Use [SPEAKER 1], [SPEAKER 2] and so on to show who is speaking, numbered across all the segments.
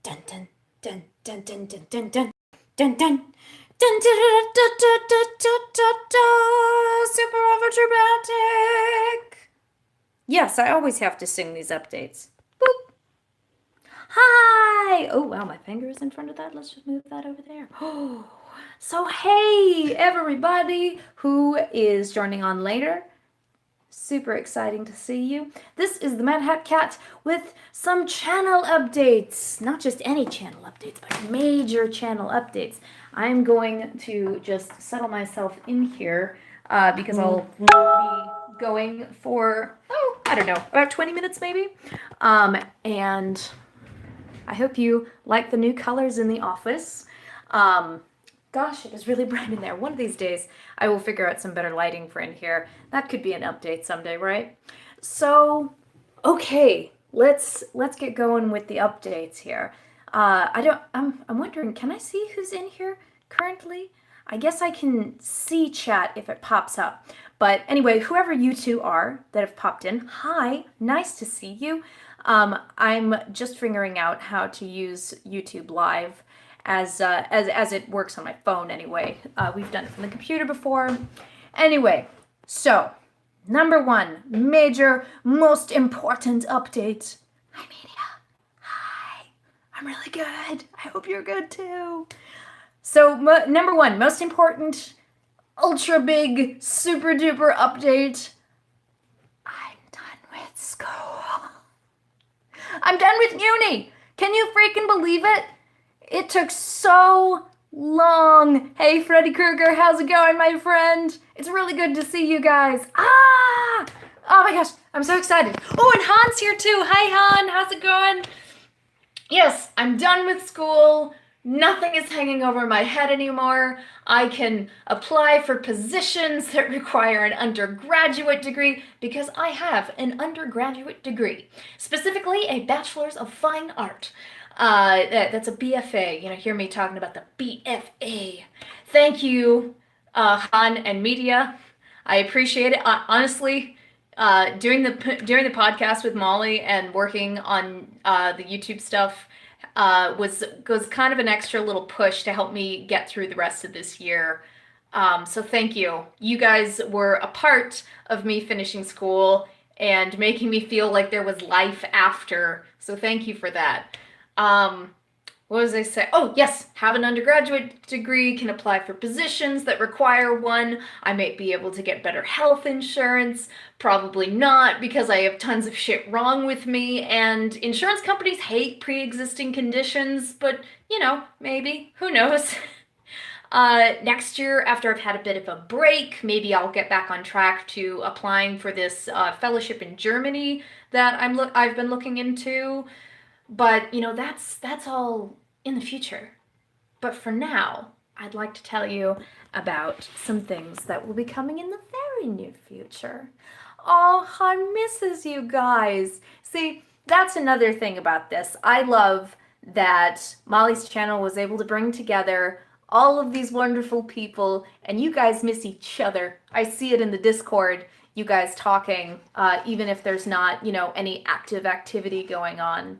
[SPEAKER 1] Dun dun dun dun dun dun dun dun dun dun. Dun, dun, dun, dun, dun, dun, dun, dun, dun. Super overdramatic. Yes, I always have to sing these updates. Boop. Hi! Oh, wow, my finger is in front of that. Let's just move that over there. Oh, so hey, everybody who is joining on later. Super exciting to see you. This is the Madhat Cat with some channel updates. Not just any channel updates, but major channel updates. I'm going to just settle myself in here because I'll be going for, I don't know, about 20 minutes maybe. And I hope you like the new colors in the office. Gosh, it is really bright in there. One of these days, I will figure out some better lighting for in here. That could be an update someday, right? So, okay, let's get going with the updates here. I'm wondering, can I see who's in here currently? I guess I can see chat if it pops up. But anyway, whoever you two are that have popped in, hi, nice to see you. I'm just figuring out how to use YouTube Live as it works on my phone anyway. We've done it from the computer before. Anyway, so number one, major, most important update. Hi, media. Hi. I'm really good. I hope you're good too. So number one, most important, ultra big, super duper update. I'm done with school. I'm done with uni. Can you freaking believe it? It took so long. Hey, Freddy Krueger, how's it going, my friend? It's really good to see you guys. Ah! Oh my gosh, I'm so excited. Oh, and Han's here too. Hi, Han, how's it going? Yes, I'm done with school. Nothing is hanging over my head anymore. I can apply for positions that require an undergraduate degree because I have an undergraduate degree, specifically a Bachelor's of Fine Art. That's a BFA. You know, hear me talking about the BFA. Thank you, Han and media. I appreciate it. Honestly, doing the podcast with Molly and working on the YouTube stuff was kind of an extra little push to help me get through the rest of this year. So thank you. You guys were a part of me finishing school and making me feel like there was life after. So thank you for that. What was I say? Oh, yes, have an undergraduate degree, can apply for positions that require one. I may be able to get better health insurance. Probably not, because I have tons of shit wrong with me, and insurance companies hate pre-existing conditions, but, you know, maybe. Who knows? Next year, after I've had a bit of a break, maybe I'll get back on track to applying for this fellowship in Germany that I've been looking into. But, you know, that's all in the future. But for now, I'd like to tell you about some things that will be coming in the very near future. Oh, I misses you guys. See, that's another thing about this. I love that Molly's channel was able to bring together all of these wonderful people, and you guys miss each other. I see it in the Discord, you guys talking, even if there's not, you know, any active activity going on.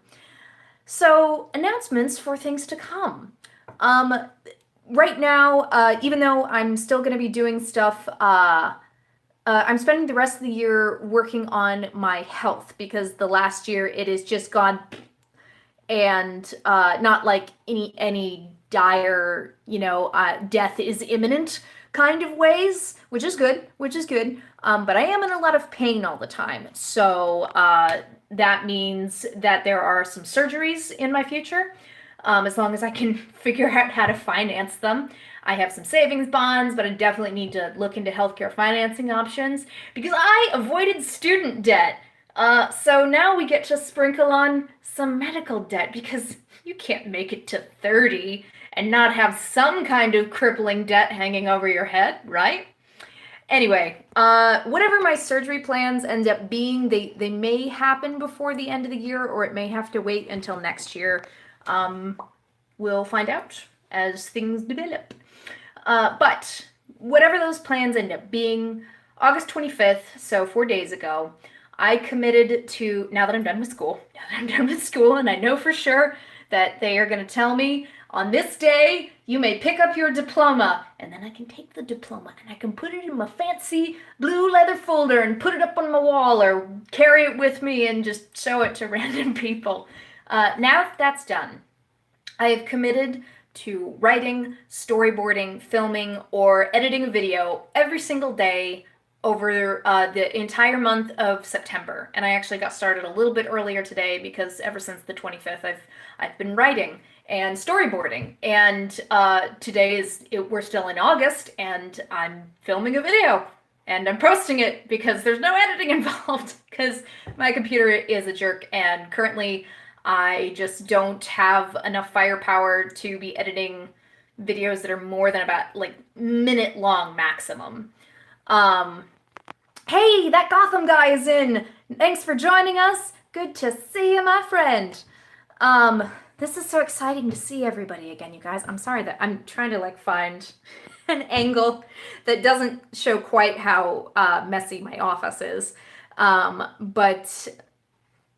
[SPEAKER 1] So, announcements for things to come. Right now, even though I'm still going to be doing stuff, I'm spending the rest of the year working on my health because the last year it has just gone, and not like any dire, you know, death is imminent kind of ways, which is good. But I am in a lot of pain all the time, so that means that there are some surgeries in my future, as long as I can figure out how to finance them. I have some savings bonds, but I definitely need to look into healthcare financing options because I avoided student debt. So now we get to sprinkle on some medical debt because you can't make it to 30 and not have some kind of crippling debt hanging over your head, right? Anyway, whatever my surgery plans end up being, they may happen before the end of the year, or it may have to wait until next year. We'll find out as things develop. But whatever those plans end up being, August 25th, so 4 days ago, I committed to, now that I'm done with school, and I know for sure that they are going to tell me, on this day, you may pick up your diploma. And then I can take the diploma and I can put it in my fancy blue leather folder and put it up on my wall or carry it with me and just show it to random people. Now that's done, I have committed to writing, storyboarding, filming, or editing a video every single day over the entire month of September. And I actually got started a little bit earlier today because ever since the 25th, I've been writing and storyboarding. And today we're still in August, and I'm filming a video. And I'm posting it because there's no editing involved because my computer is a jerk, and currently I just don't have enough firepower to be editing videos that are more than about like minute long maximum. Hey, that Gotham guy is in. Thanks for joining us. Good to see you, my friend. This is so exciting to see everybody again, you guys. I'm sorry that I'm trying to like find an angle that doesn't show quite how messy my office is. But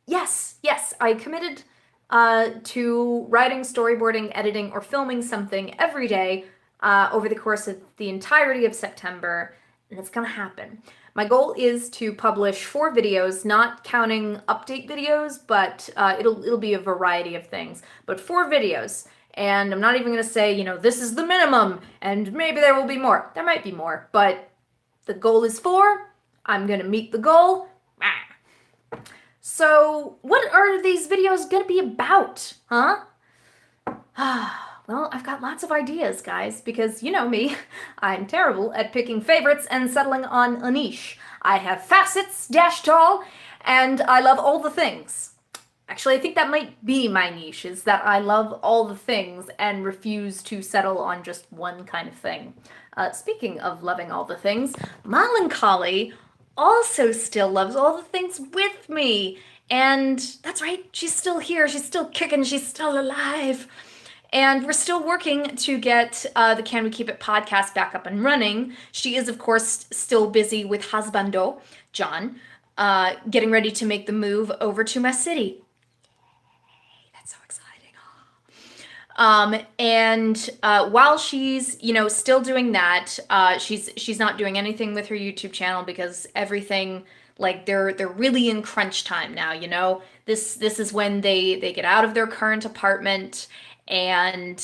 [SPEAKER 1] yes, I committed to writing, storyboarding, editing, or filming something every day over the course of the entirety of September, and it's gonna happen. My goal is to publish 4 videos, not counting update videos, but it'll be a variety of things. But 4 videos, and I'm not even gonna say, this is the minimum, and maybe there will be more. There might be more, but the goal is 4. I'm gonna meet the goal. So, what are these videos gonna be about, huh? Well, I've got lots of ideas, guys, because you know me, I'm terrible at picking favorites and settling on a niche. I have facets, dash tall, and I love all the things. Actually, I think that might be my niche, is that I love all the things and refuse to settle on just one kind of thing. Speaking of loving all the things, Mollancholy also still loves all the things with me. And that's right, she's still here, she's still kicking, she's still alive. And we're still working to get the Can We Keep It podcast back up and running. She is, of course, still busy with husbando, John, getting ready to make the move over to my city. That's so exciting. And while she's, still doing that, she's not doing anything with her YouTube channel because everything, like they're really in crunch time now. This is when they get out of their current apartment and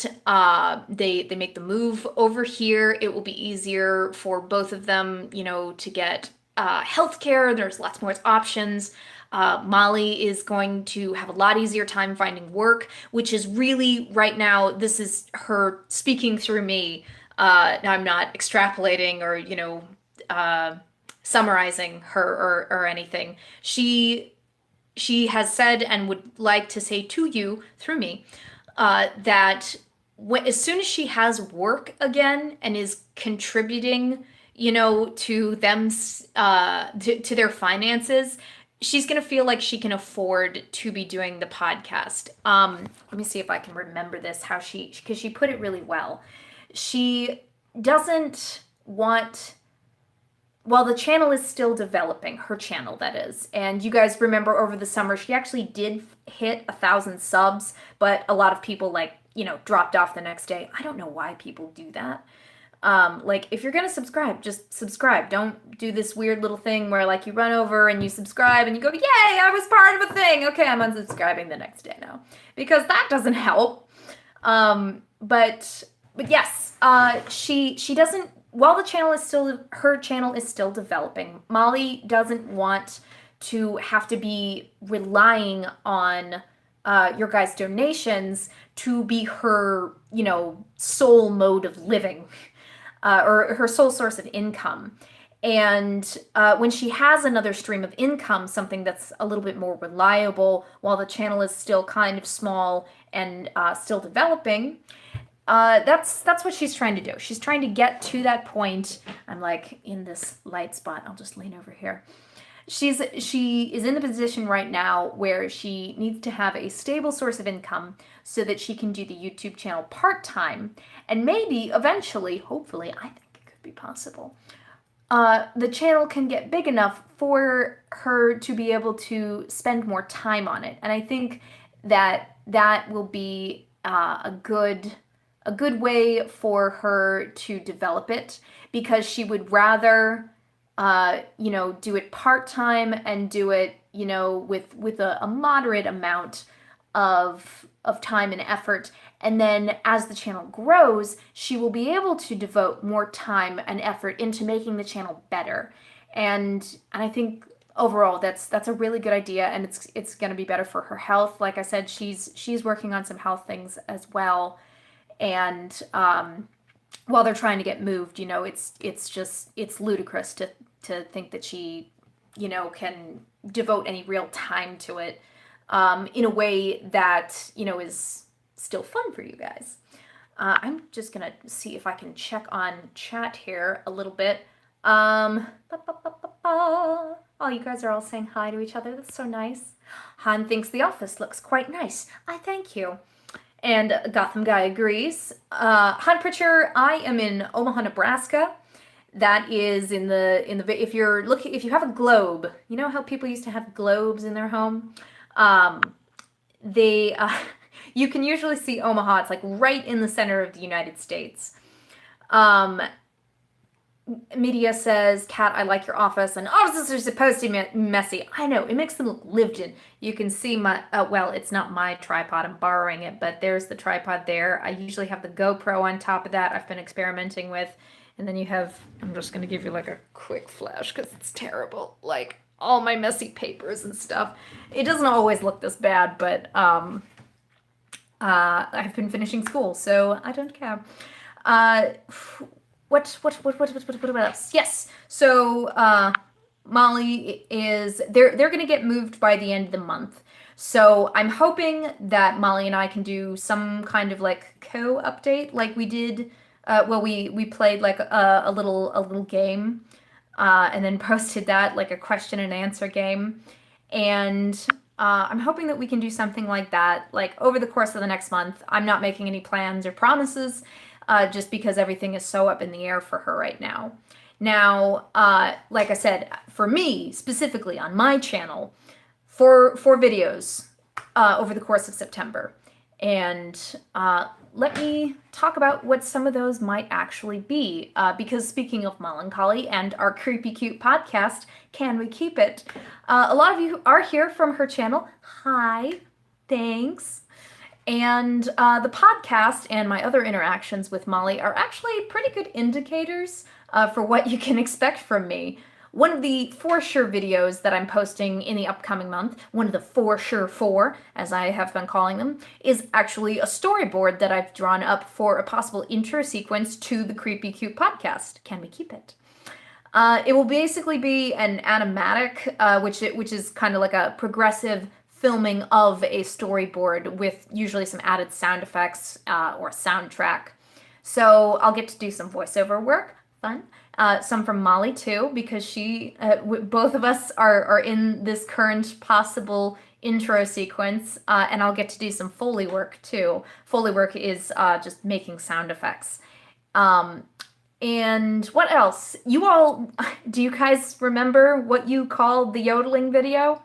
[SPEAKER 1] they make the move over here. It will be easier for both of them, to get healthcare. There's lots more options. Molly is going to have a lot easier time finding work, which is really right now, this is her speaking through me. Now I'm not extrapolating or, summarizing her or anything. She has said and would like to say to you through me that as soon as she has work again and is contributing, to them, to their finances, she's going to feel like she can afford to be doing the podcast. Let me see if I can remember this, because she put it really well. She doesn't want, while the channel is still developing, her channel that is, and you guys remember over the summer, she actually did hit 1,000 subs, but a lot of people dropped off the next day. I don't know why people do that. If you're gonna subscribe, just subscribe. Don't do this weird little thing where you run over and you subscribe and you go, yay, I was part of a thing. Okay, I'm unsubscribing the next day now. Because that doesn't help. But yes, she doesn't, while the channel is still, her channel is still developing, Molly doesn't want to have to be relying on your guys' donations to be her, sole mode of living. Or her sole source of income. And when she has another stream of income, something that's a little bit more reliable while the channel is still kind of small and still developing, that's what she's trying to do. She's trying to get to that point. I'm in this light spot. I'll just lean over here. She is in the position right now where she needs to have a stable source of income so that she can do the YouTube channel part-time, and maybe eventually, hopefully, I think it could be possible, the channel can get big enough for her to be able to spend more time on it. And I think that will be a good way for her to develop it, because she would rather do it part-time and do it, with a moderate amount of time and effort. And then as the channel grows, she will be able to devote more time and effort into making the channel better. And I think overall that's a really good idea, and it's going to be better for her health. Like I said, she's working on some health things as well. And while they're trying to get moved, it's ludicrous to think that she, can devote any real time to it in a way that, is still fun for you guys. I'm just gonna see if I can check on chat here a little bit. Oh, you guys are all saying hi to each other. That's so nice. Han thinks the office looks quite nice. I thank you. And Gotham Guy agrees. Han Pritchard, I am in Omaha, Nebraska. That is in the if you have a globe, you know how people used to have globes in their home? They you can usually see Omaha. It's like right in the center of the United States. Media says, Kat, I like your office, and offices are supposed to be messy. I know, it makes them look lived in. You can see my, well, it's not my tripod, I'm borrowing it, but there's the tripod there. I usually have the GoPro on top of that I've been experimenting with. And then you have, I'm just going to give you like a quick flash because it's terrible, like all my messy papers and stuff. It doesn't always look this bad, but I've been finishing school, so I don't care. What else? Yes. So Molly is they're gonna get moved by the end of the month. So I'm hoping that Molly and I can do some kind of like co-update, like we did. We played like a little game, and then posted that, like a question and answer game, and I'm hoping that we can do something like that, like over the course of the next month. I'm not making any plans or promises. Just because everything is so up in the air for her right now. Now, like I said, for me, specifically on my channel, four videos over the course of September. And let me talk about what some of those might actually be. Because speaking of Mollancholy and our Creepy Cute podcast, Can We Keep It? A lot of you are here from her channel. Hi, thanks. And the podcast and my other interactions with Molly are actually pretty good indicators for what you can expect from me. One of the for sure videos that I'm posting in the upcoming month, one of the for sure four, as I have been calling them, is actually a storyboard that I've drawn up for a possible intro sequence to the Creepy Cute podcast. Can we keep it? It will basically be an animatic, which is kind of like a progressive filming of a storyboard with usually some added sound effects or soundtrack. So I'll get to do some voiceover work, fun. Some from Molly too, because she, both of us are in this current possible intro sequence, and I'll get to do some Foley work too. Foley work is just making sound effects. And what else? Do you guys remember what you called the yodeling video?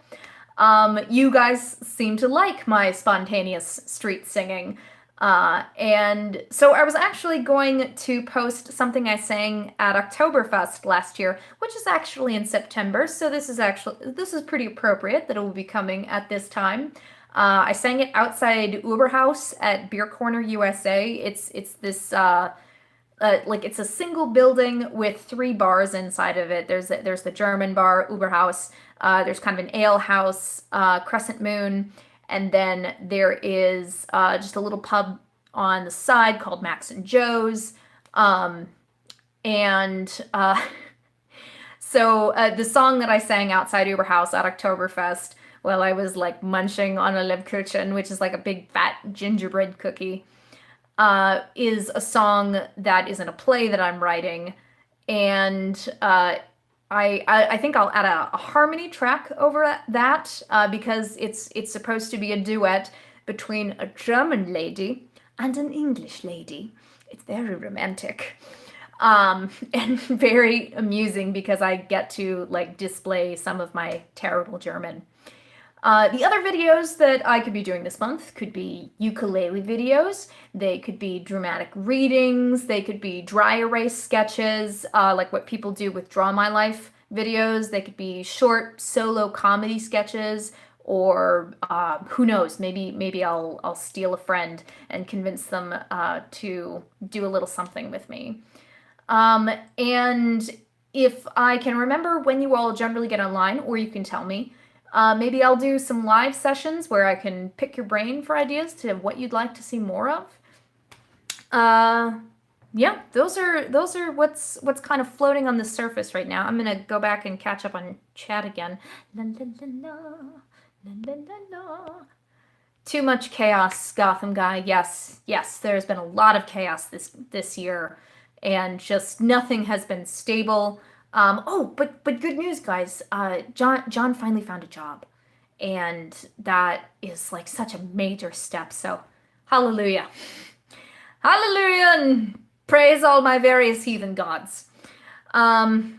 [SPEAKER 1] You guys seem to like my spontaneous street singing. And so I was actually going to post something I sang at Oktoberfest last year, which is actually in September. So this is pretty appropriate that it will be coming at this time. I sang it outside Uberhaus at Beer Corner USA. It's this it's a single building with 3 bars inside of it. There's the German bar, Uberhaus. There's kind of an ale house, Crescent Moon, and then there is just a little pub on the side called Max and Joe's. So the song that I sang outside Uberhaus at Oktoberfest while I was like munching on a Lebkuchen, which is like a big fat gingerbread cookie, is a song that is in a play that I'm writing, and I think I'll add a harmony track over that because it's supposed to be a duet between a German lady and an English lady. It's very romantic and very amusing because I get to like display some of my terrible German. The other videos that I could be doing this month could be ukulele videos. They could be dramatic readings. They could be dry erase sketches, like what people do with Draw My Life videos. They could be short solo comedy sketches, or who knows? Maybe I'll steal a friend and convince them to do a little something with me. And if I can remember when you all generally get online, or you can tell me, maybe I'll do some live sessions where I can pick your brain for ideas to what you'd like to see more of. Yeah, those are what's kind of floating on the surface right now. I'm gonna go back and catch up on chat again. La, la, la, la, la, la, la. Too much chaos, Gotham guy. Yes, yes, there's been a lot of chaos this year, and just nothing has been stable. Oh, but good news, guys. John finally found a job, and that is like such a major step. So, hallelujah, hallelujah, and praise all my various heathen gods. Freddy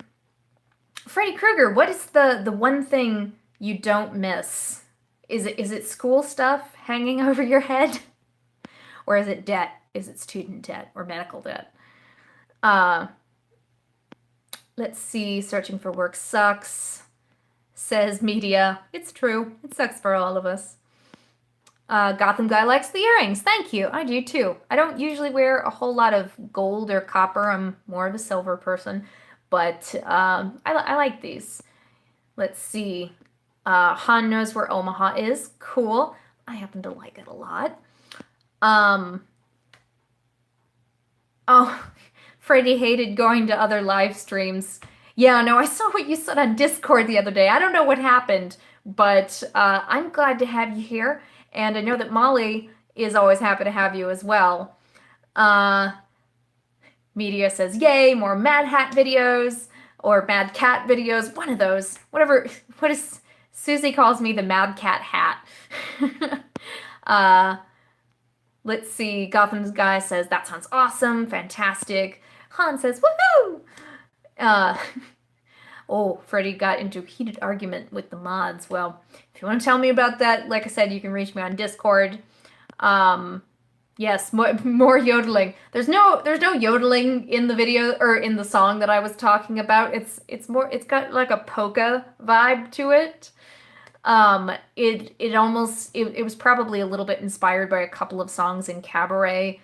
[SPEAKER 1] Krueger, what is the one thing you don't miss? Is it school stuff hanging over your head? Or is it debt? Is it student debt or medical debt? Let's see. Searching for work sucks. Says media. It's true. It sucks for all of us. Gotham guy likes the earrings. Thank you. I do too. I don't usually wear a whole lot of gold or copper. I'm more of a silver person. But I like these. Let's see. Han knows where Omaha is. Cool. I happen to like it a lot. Oh, Freddie hated going to other live streams. Yeah, no, I saw what you said on Discord the other day. I don't know what happened, but I'm glad to have you here. And I know that Molly is always happy to have you as well. Media says, yay, more Madhat videos or Mad Cat videos. One of those. Whatever. What is... Susie calls me the Mad Cat Hat. Let's see. Gotham's guy says, that sounds awesome. Fantastic. Han says, woohoo! Oh, Freddy got into a heated argument with the mods. Well, if you want to tell me about that, like I said, you can reach me on Discord. Yes, more yodeling. There's no yodeling in the video or in the song that I was talking about. It's got like a polka vibe to it. It was probably a little bit inspired by a couple of songs in Cabaret,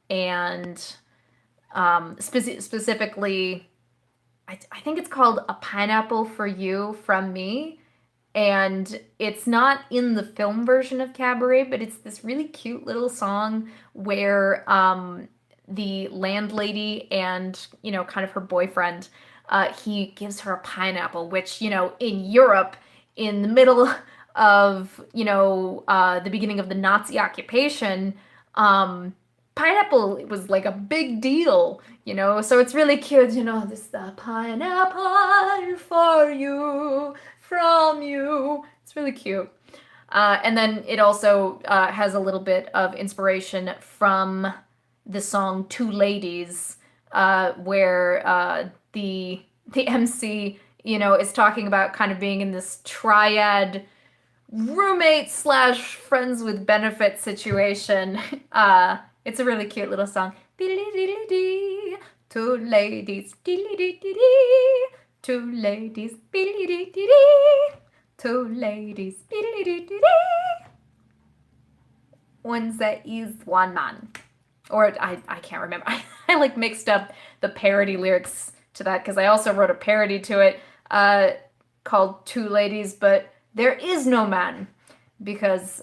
[SPEAKER 1] and specifically, I think it's called A Pineapple for You from Me, and it's not in the film version of Cabaret, but it's this really cute little song where the landlady and, kind of her boyfriend, he gives her a pineapple, which, in Europe, in the middle of, the beginning of the Nazi occupation, pineapple was like a big deal, so it's really cute, this pineapple for you, from you. It's really cute. And then it also has a little bit of inspiration from the song Two Ladies, where the MC, is talking about kind of being in this triad roommate / friends with benefit situation. It's a really cute little song. Two ladies, two ladies, two ladies, one that is one man. Or I can't remember. I like mixed up the parody lyrics to that because I also wrote a parody to it called Two Ladies, but there is no man because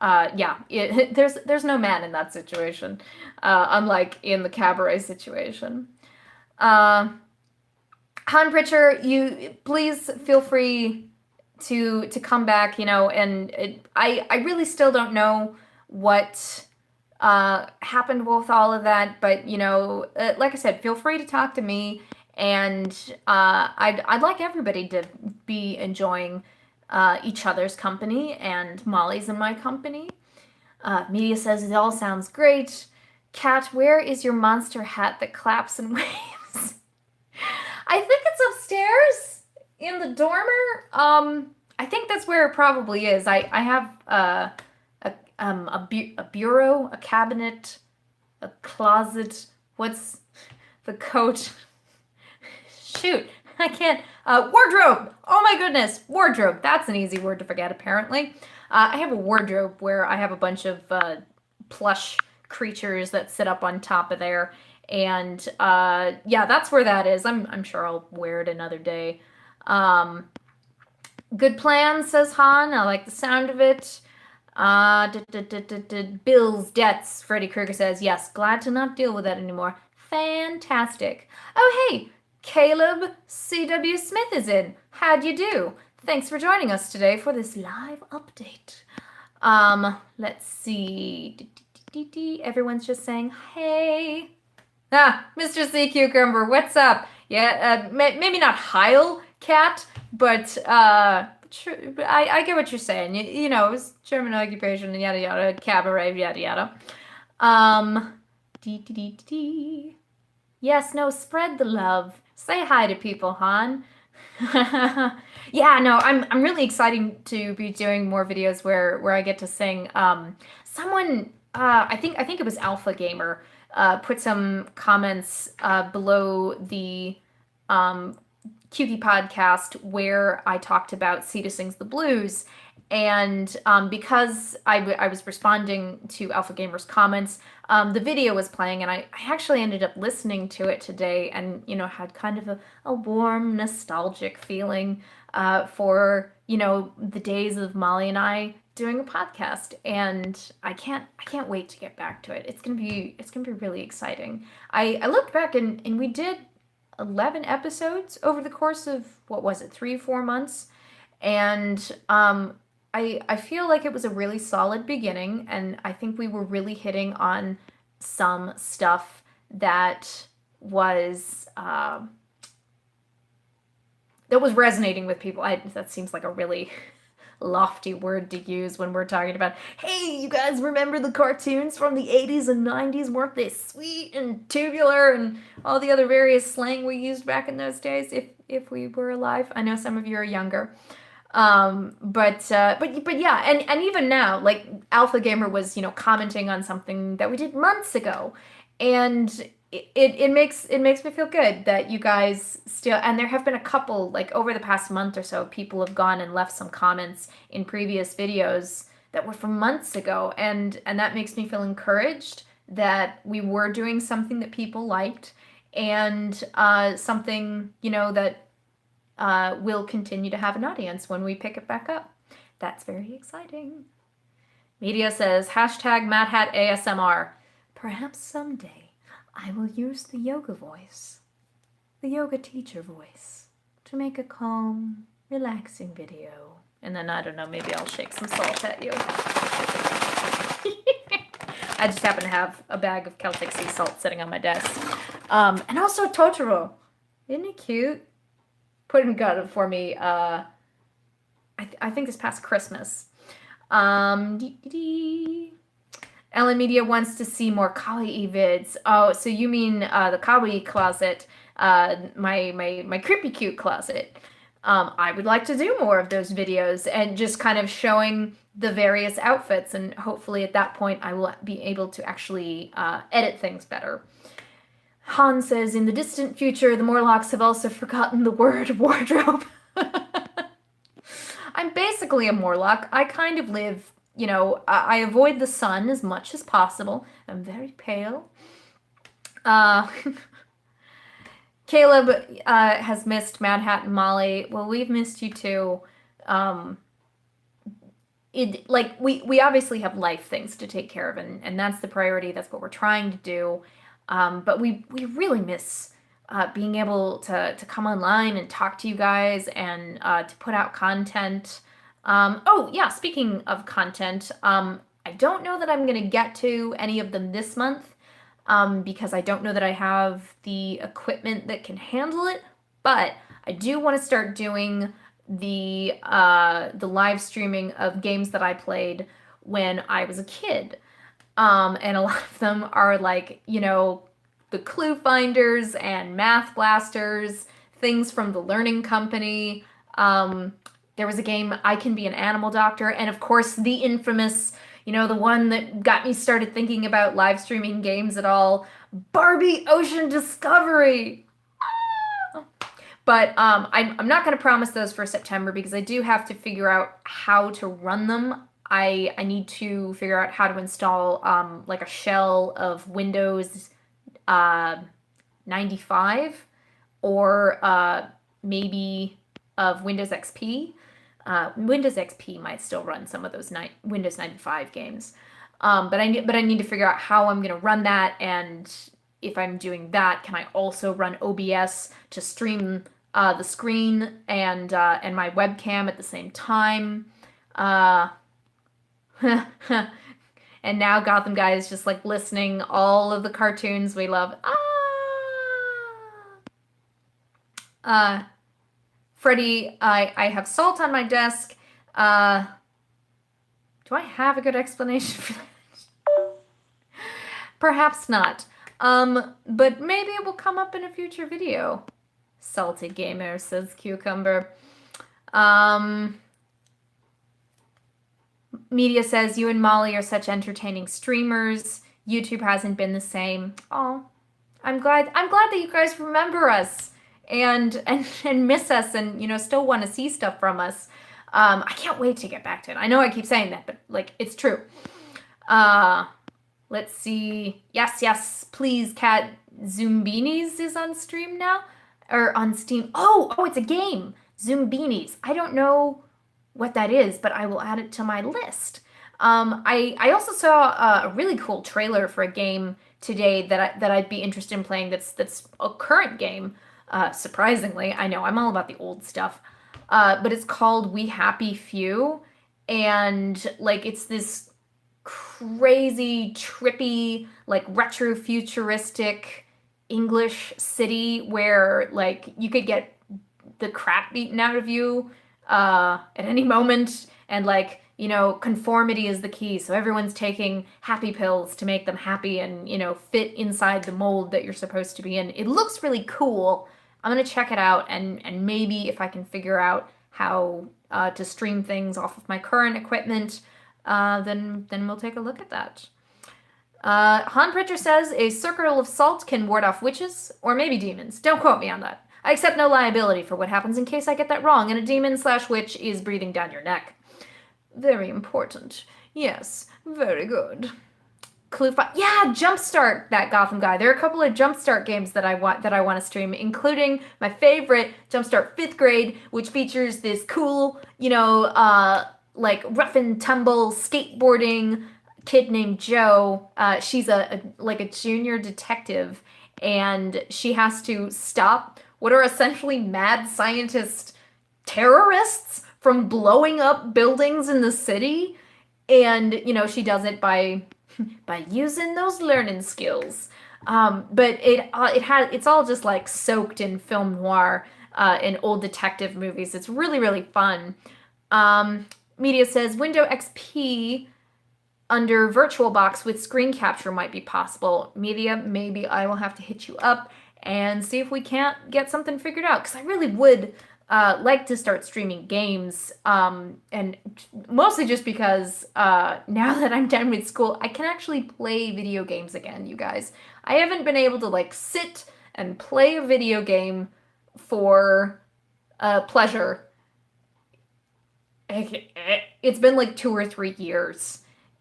[SPEAKER 1] there's no man in that situation, unlike in the Cabaret situation. Han Pritchard, you please feel free to come back, and I really still don't know what happened with all of that, but like I said, feel free to talk to me, and I'd like everybody to be enjoying each other's company, and Molly's in my company. Media says it all sounds great. Kat, where is your monster hat that claps and waves? I think it's upstairs in the dormer. I think that's where it probably is. I have a bureau, a cabinet, a closet. What's the coat? Shoot, I can't. Wardrobe. Oh my goodness, wardrobe. That's an easy word to forget. Apparently, I have a wardrobe where I have a bunch of plush creatures that sit up on top of there, and yeah, that's where that is. I'm sure I'll wear it another day. Um, Good plan, says Han. I like the sound of it. Bills, debts, Freddy Krueger says, yes, glad to not deal with that anymore. Fantastic. Oh, hey, Caleb C.W. Smith is in. How'd you do? Thanks for joining us today for this live update. Let's see. Everyone's just saying, hey. Ah, Mr. Sea Cucumber, what's up? Yeah, maybe not Heil Cat, but I get what you're saying. You know, it was German occupation, yada yada, cabaret, yada yada. Dee dee dee dee. Yes, no, spread the love. Say hi to people, Han. Yeah, no, I'm really excited to be doing more videos where I get to sing. Someone, I think it was Alpha Gamer, put some comments below the um, Cutie podcast where I talked about Sita Sings the Blues. And because I was responding to Alpha Gamer's comments, the video was playing, and I actually ended up listening to it today and, you know, had kind of a warm, nostalgic feeling for, you know, the days of Molly and I doing a podcast. And I can't wait to get back to it. It's gonna be really exciting. I looked back and we did 11 episodes over the course of, what was it, 3-4 months, and I feel like it was a really solid beginning, and I think we were really hitting on some stuff that was resonating with people. That seems like a really lofty word to use when we're talking about, hey, you guys remember the cartoons from the 80s and 90s? Weren't they sweet and tubular and all the other various slang we used back in those days, if we were alive? I know some of you are younger. But yeah, and even now, like, Alpha Gamer was, you know, commenting on something that we did months ago, and it makes me feel good that you guys still, and there have been a couple, like, over the past month or so, people have gone and left some comments in previous videos that were from months ago, and that makes me feel encouraged that we were doing something that people liked, and something, you know, that will continue to have an audience when we pick it back up. That's very exciting. Media says, hashtag Madhat ASMR. Perhaps someday I will use the yoga voice, the yoga teacher voice, to make a calm, relaxing video. And then, I don't know, maybe I'll shake some salt at you. I just happen to have a bag of Celtic sea salt sitting on my desk. And also Totoro. Isn't he cute? Got it for me, I think this past Christmas. Ellen Media wants to see more kawaii vids. Oh, so you mean the kawaii closet, my creepy cute closet. I would like to do more of those videos and just kind of showing the various outfits, and hopefully at that point I will be able to actually edit things better. Han says, in the distant future, the Morlocks have also forgotten the word wardrobe. I'm basically a Morlock. I kind of live, you know, I avoid the sun as much as possible. I'm very pale. Caleb has missed Mad Hat and Molly. Well, we've missed you too. We obviously have life things to take care of, and that's the priority. That's what we're trying to do. But we really miss being able to come online and talk to you guys and to put out content. Oh, yeah, speaking of content, I don't know that I'm going to get to any of them this month because I don't know that I have the equipment that can handle it, but I do want to start doing the live streaming of games that I played when I was a kid. And a lot of them are like, you know, the Clue Finders and Math Blasters, things from the Learning Company. There was a game, I Can Be an Animal Doctor, and of course the infamous, the one that got me started thinking about live streaming games at all, Barbie Ocean Discovery. But I'm not going to promise those for September because I do have to figure out how to run them. I need to figure out how to install like a shell of Windows 95 or maybe of Windows XP. Windows XP might still run some of those Windows 95 games. But I need to figure out how I'm going to run that, and if I'm doing that, can I also run OBS to stream the screen and my webcam at the same time? And now Gotham Guy is just like listening all of the cartoons we love. Freddie, I have salt on my desk. Do I have a good explanation for that? Perhaps not. But maybe it will come up in a future video. Salty gamer, says Cucumber. Media says, you and Molly are such entertaining streamers. YouTube hasn't been the same. Oh, I'm glad that you guys remember us and miss us and, still want to see stuff from us. I can't wait to get back to it. I know I keep saying that, but like, it's true. Let's see. Yes, please, Cat. Zoombeanies is on stream now? Or on Steam. Oh, it's a game. Zoombeanies. I don't know what that is, but I will add it to my list. I also saw a really cool trailer for a game today that I'd be interested in playing that's a current game. Surprisingly, I know I'm all about the old stuff. But it's called We Happy Few, and like it's this crazy, trippy, like retro futuristic English city where like you could get the crap beaten out of you at any moment, and like conformity is the key, so everyone's taking happy pills to make them happy and fit inside the mold that you're supposed to be in. It looks really cool. I'm gonna check it out, and maybe if I can figure out how to stream things off of my current equipment, then we'll take a look at that. Han Pritcher says a circle of salt can ward off witches or maybe demons. Don't quote me on that. I accept no liability for what happens in case I get that wrong and a demon/witch is breathing down your neck. Very important. Yes, very good. Clue 5. Yeah, Jumpstart, that Gotham Guy. There are a couple of Jumpstart games that I want to stream, including my favorite, Jumpstart 5th Grade, which features this cool, like rough and tumble skateboarding kid named Joe. She's a junior detective, and she has to stop what are essentially mad scientist terrorists from blowing up buildings in the city. And, she does it by using those learning skills. But it's all just like soaked in film noir and old detective movies. It's really, really fun. Media says Windows XP under VirtualBox with screen capture might be possible. Media, maybe I will have to hit you up and see if we can't get something figured out, because I really would like to start streaming games, and mostly just because now that I'm done with school, I can actually play video games again, you guys. I haven't been able to like sit and play a video game for pleasure. It's been like 2 or 3 years.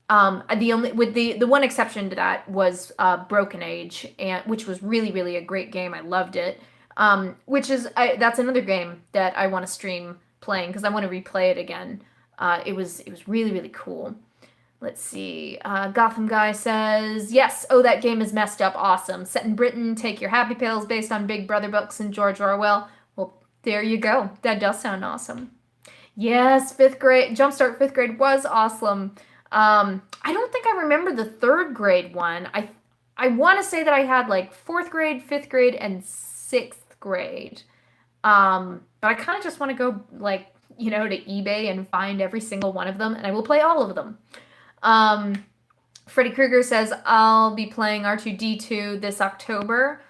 [SPEAKER 1] The one exception to that was Broken Age, which was really, really a great game. I loved it. That's another game that I want to stream playing because I want to replay it again. It was really, really cool. Let's see. Gotham Guy says, yes, that game is messed up awesome. Set in Britain, take your happy pills based on Big Brother books and George Orwell. Well, there you go. That does sound awesome. Yes, 5th grade, Jumpstart 5th grade was awesome. I don't think I remember the 3rd grade one. I want to say that I had like 4th grade, 5th grade, and 6th grade. But I kind of just want to go like, to eBay and find every single one of them, and I will play all of them. Freddy Krueger says, I'll be playing R2-D2 this October.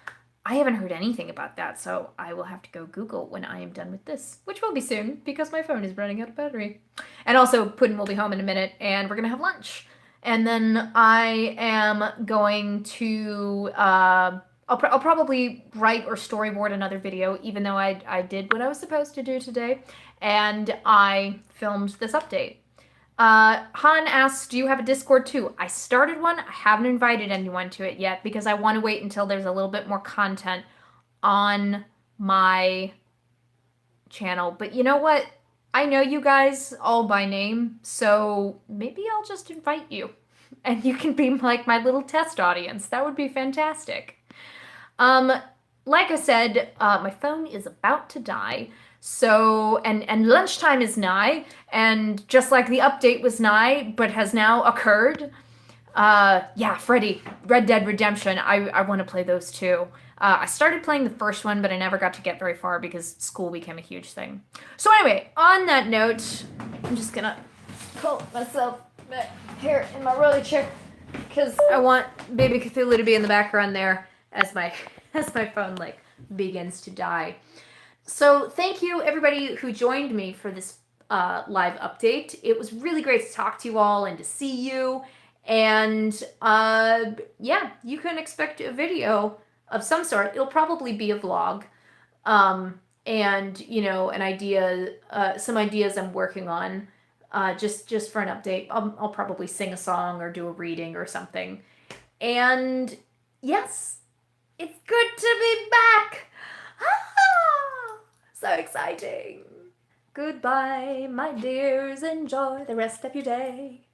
[SPEAKER 1] I haven't heard anything about that, so I will have to go Google when I am done with this, which will be soon because my phone is running out of battery. And also, Puddin will be home in a minute, and we're gonna have lunch. And then I am going to. I'll probably write or storyboard another video, even though I did what I was supposed to do today, and I filmed this update. Han asks, do you have a Discord too? I started one. I haven't invited anyone to it yet because I want to wait until there's a little bit more content on my channel. But you know what? I know you guys all by name, so maybe I'll just invite you. And you can be like my little test audience. That would be fantastic. Um, like I said, my phone is about to die. So, and lunchtime is nigh, and just like the update was nigh, but has now occurred. Yeah, Freddy, Red Dead Redemption. I want to play those too. I started playing the first one, but I never got to get very far because school became a huge thing. So anyway, on that note, I'm just gonna pull myself back here in my rolly chair because I want Baby Cthulhu to be in the background there as my phone like begins to die. So thank you everybody who joined me for this live update. It was really great to talk to you all and to see you. And yeah, you can expect a video of some sort. It'll probably be a vlog. And you know, an idea, some ideas I'm working on. Just for an update. I'll probably sing a song or do a reading or something. And yes, it's good to be back. Ah, so exciting. Goodbye, my dears. Enjoy the rest of your day.